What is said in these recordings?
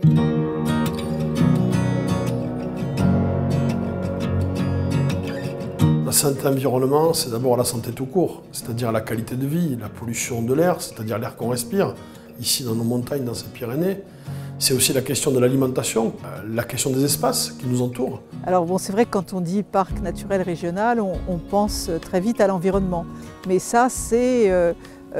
La santé environnement, c'est d'abord la santé tout court, c'est-à-dire la qualité de vie, la pollution de l'air, c'est-à-dire l'air qu'on respire, ici dans nos montagnes, dans ces Pyrénées. C'est aussi la question de l'alimentation, la question des espaces qui nous entourent. Alors bon, c'est vrai que quand on dit parc naturel régional, on pense très vite à l'environnement. Mais ça, c'est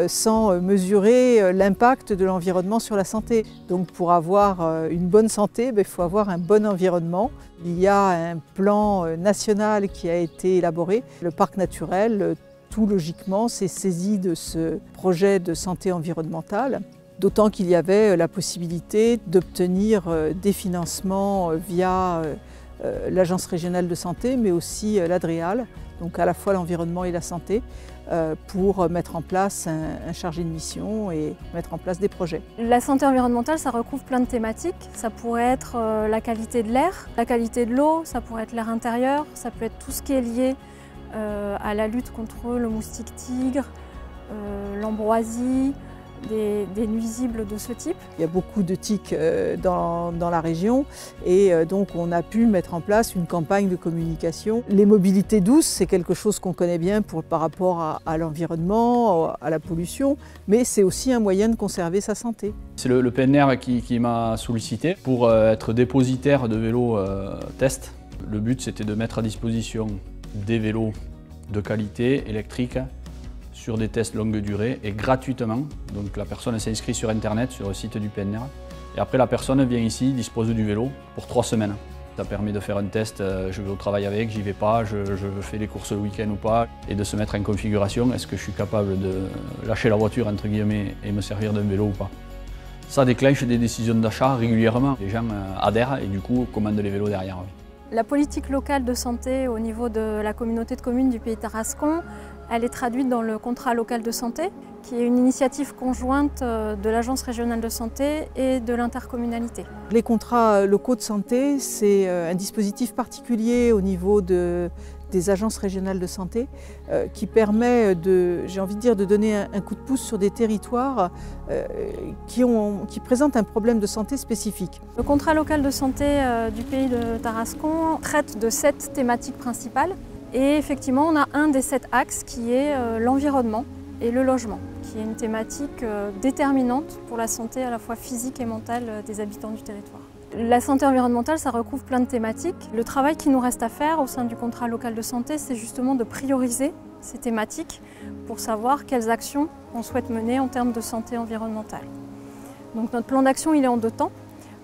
sans mesurer l'impact de l'environnement sur la santé. Donc pour avoir une bonne santé, il faut avoir un bon environnement. Il y a un plan national qui a été élaboré. Le parc naturel, tout logiquement, s'est saisi de ce projet de santé environnementale. D'autant qu'il y avait la possibilité d'obtenir des financements via l'Agence régionale de santé, mais aussi l'ADREAL, donc à la fois l'environnement et la santé, pour mettre en place un chargé de mission et mettre en place des projets. La santé environnementale, ça recouvre plein de thématiques. Ça pourrait être la qualité de l'air, la qualité de l'eau, ça pourrait être l'air intérieur, ça peut être tout ce qui est lié à la lutte contre le moustique tigre, l'ambroisie, des nuisibles de ce type. Il y a beaucoup de tiques dans la région et donc on a pu mettre en place une campagne de communication. Les mobilités douces, c'est quelque chose qu'on connaît bien par rapport à l'environnement, à la pollution, mais c'est aussi un moyen de conserver sa santé. C'est le PNR qui m'a sollicité pour être dépositaire de vélos test. Le but, c'était de mettre à disposition des vélos de qualité électrique sur des tests longue durée et gratuitement. Donc la personne s'inscrit sur internet, sur le site du PNR. Et après la personne vient ici, dispose du vélo pour 3 semaines. Ça permet de faire un test, je vais au travail avec, j'y vais pas, je fais les courses le week-end ou pas, et de se mettre en configuration, est-ce que je suis capable de lâcher la voiture entre guillemets et me servir d'un vélo ou pas. Ça déclenche des décisions d'achat régulièrement. Les gens adhèrent et du coup commandent les vélos derrière. La politique locale de santé au niveau de la communauté de communes du Pays Tarascon, elle est traduite dans le contrat local de santé, qui est une initiative conjointe de l'Agence régionale de santé et de l'intercommunalité. Les contrats locaux de santé, c'est un dispositif particulier au niveau des agences régionales de santé qui permet j'ai envie de dire, de donner un coup de pouce sur des territoires qui présentent un problème de santé spécifique. Le contrat local de santé du Pays de Tarascon traite de 7 thématiques principales. Et effectivement, on a un des 7 axes qui est l'environnement et le logement, qui est une thématique déterminante pour la santé à la fois physique et mentale des habitants du territoire. La santé environnementale, ça recouvre plein de thématiques. Le travail qui nous reste à faire au sein du contrat local de santé, c'est justement de prioriser ces thématiques pour savoir quelles actions on souhaite mener en termes de santé environnementale. Donc notre plan d'action, il est en 2 temps.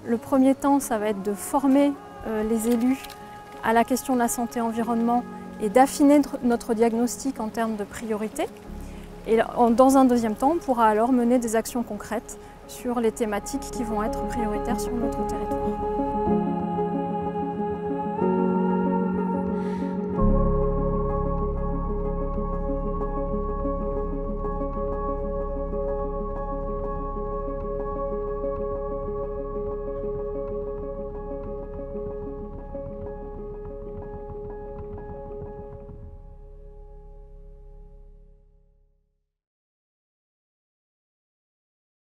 Le premier temps, ça va être de former les élus à la question de la santé environnement et d'affiner notre diagnostic en termes de priorité. Et dans un deuxième temps, on pourra alors mener des actions concrètes sur les thématiques qui vont être prioritaires sur notre territoire.